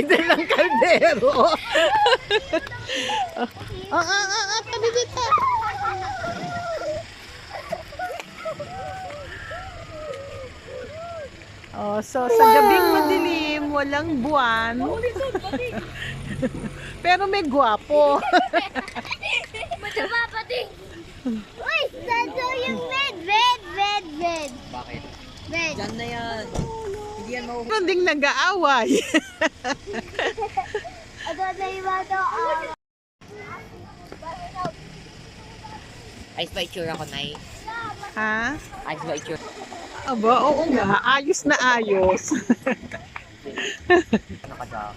may dalang kaldero. Kami dito. Oh, so sa gabing madilim, walang buwan. Pero may gwapo. Mataba pati. Uy, saan yung red, red, red, red? Bakit? Red. Diyan na yan. Hindi yan mahuhuli. Meron ding nag-aaway. Ano na yung mga Ayos ba itsura ko, Nay? Ha? Ayos ba itsura? Aba, oo nga. Ayos na ayos. Ano ka daw?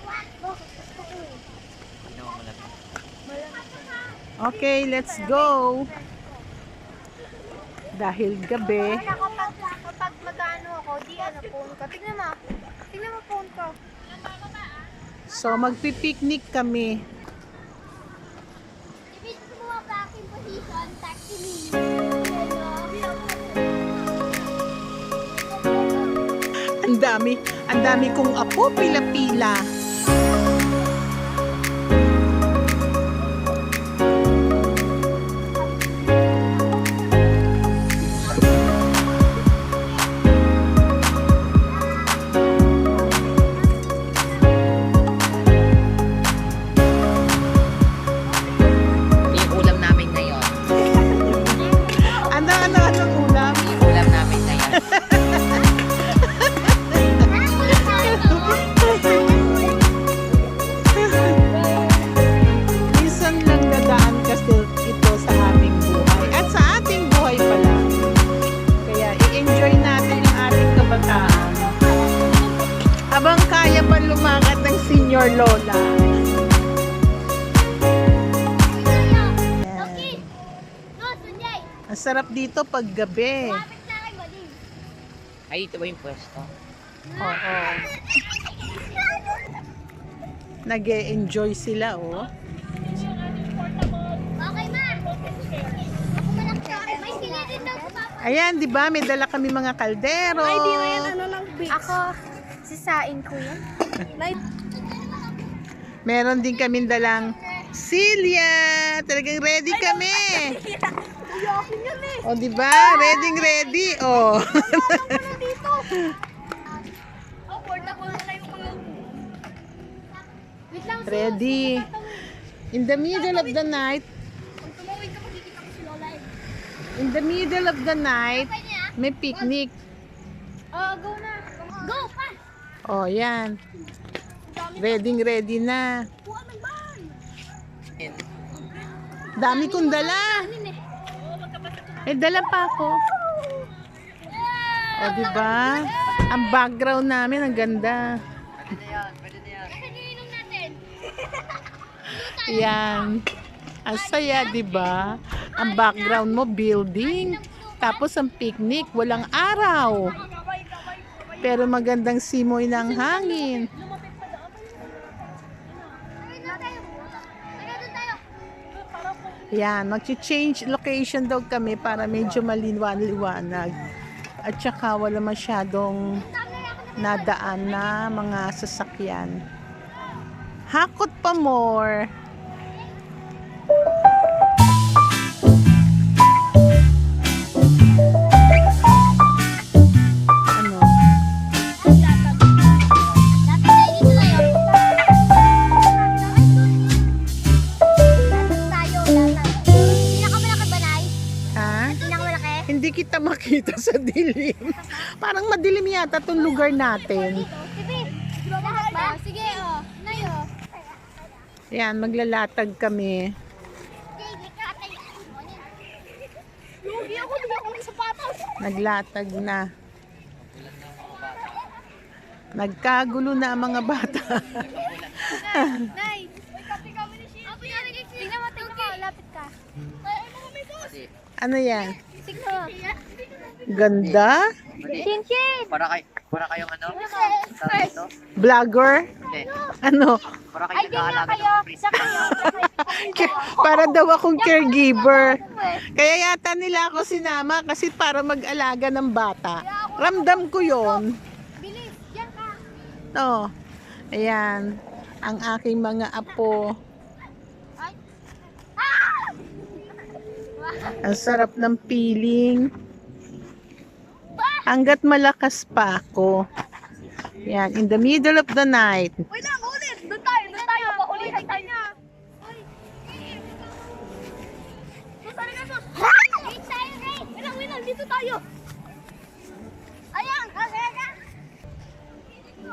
Hindi naman malapit. Okay, let's go. Dahil gabi. Kapag mag-ano ako, di ano, phone ko. Tignan mo. Tignan mo phone ko. So, magpipiknik kami. Ibig mo back in position, taxi me. Ang dami kong apo, pila-pila. Yung ulam namin ngayon. Anong ulam? Yung ulam namin ngayon. Minsan lang dadaan kasi ito sa aming buhay. At sa ating buhay pala. Kaya i-enjoy natin yung ating kabataan. Habang kaya pa lumakad ng senior lola. Okay. No, Sunjay. Ang sarap dito pag gabi. Lapit sa akin, Bading. Ay, dito ba yung pwesto? Oo. Nag-e-enjoy sila, oh. Okay, ma. Ako malak siya. May sinilin daw sa papa. Ayan, di ba? May dala kami mga kaldero. Ay, di ba yan ano lang bits? Ako, sisain ko yan. Meron din kami dalang silya. Talagang ready kami. Uyakin yan eh. O, di ba? Ready. O. Dito. Affordable na yung mga... Wait lang, Ready. In the middle of the night, Kung tumawid ka, makikita ko si Lola eh. in the middle of the night, Okay niya? may picnic. Go na. Go, pa. O, yan. Ready na. Kuha ng ban. Dami kong dala. Anin eh. Eh, dala pa ako. O, di ba? Ang background namin, ang ganda. Pwede na yan, pwede na yan. Kasi niinom natin. Yan. Ang saya, di ba? Ang background mo, building. Tapos ang picnic, walang araw. Pero magandang simoy ng hangin. Yan, mag-change location daw kami para medyo maliwanag. At saka wala masyadong nadaan na mga sasakyan. Hakot pa more. Ano? Ha? Hindi kita makita sa dilim. Parang madilim yata itong lugar natin. Sige, oh. Nayo. Yan, maglalatag kami. Lugi ako, bigyan ko ng sapatos. Naglatag na. Nagkagulo na ang mga bata. Nay, may kape kami ni Shia. Tingnan mo, lapit ka. Kasi, Ano yan? Tingnan mo. Ganda? Shinshin! para kayong ano? Tawag dito? Vlogger? Hindi. Ano? Para Ay, kayong di nga nag-aalaga kayo. ng freeze. Sa kayo. Para daw akong caregiver. Kaya yata nila ako sinama kasi para mag-alaga ng bata. Ramdam ko yon. Bilis, diyan ka. Oh. Ayan. ang aking mga apo. Ang sarap ng feeling. Hanggat malakas pa ako. Yan, in the middle of the night. Uy lang, ulit! Doon tayo! Paulihan tayo niya! Sus, ano ka, sus? Wait tayo, Ray! Wait lang, dito tayo! Ayan! Ayan! Dito!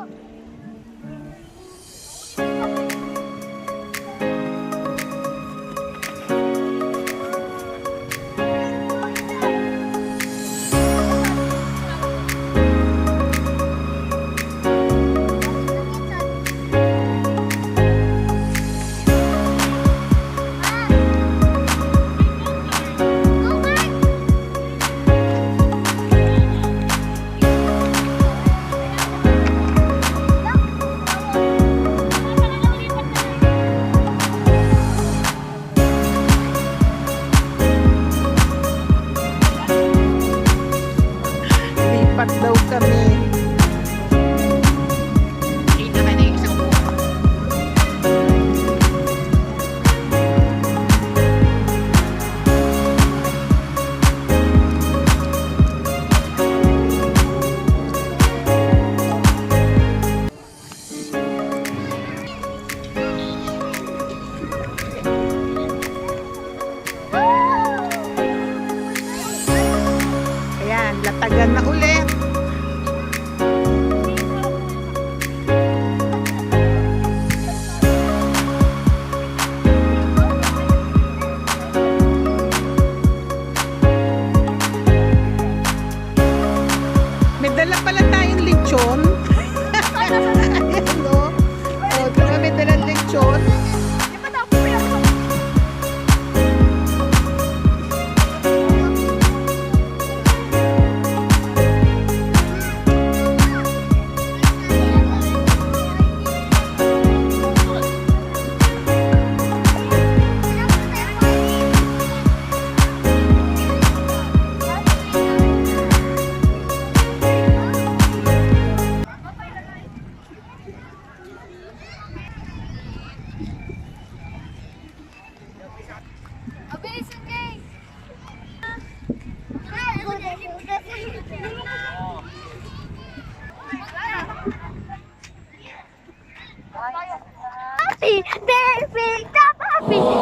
Lipat daw kami. Kita ka na yung isang buwan. Ayan, latagan na ulit. May dala pala tayong lechon. Ayan o. O, diba may dalang lechon? Di ba daw po yan? Abilis yung Jay! Happy birthday, Papi!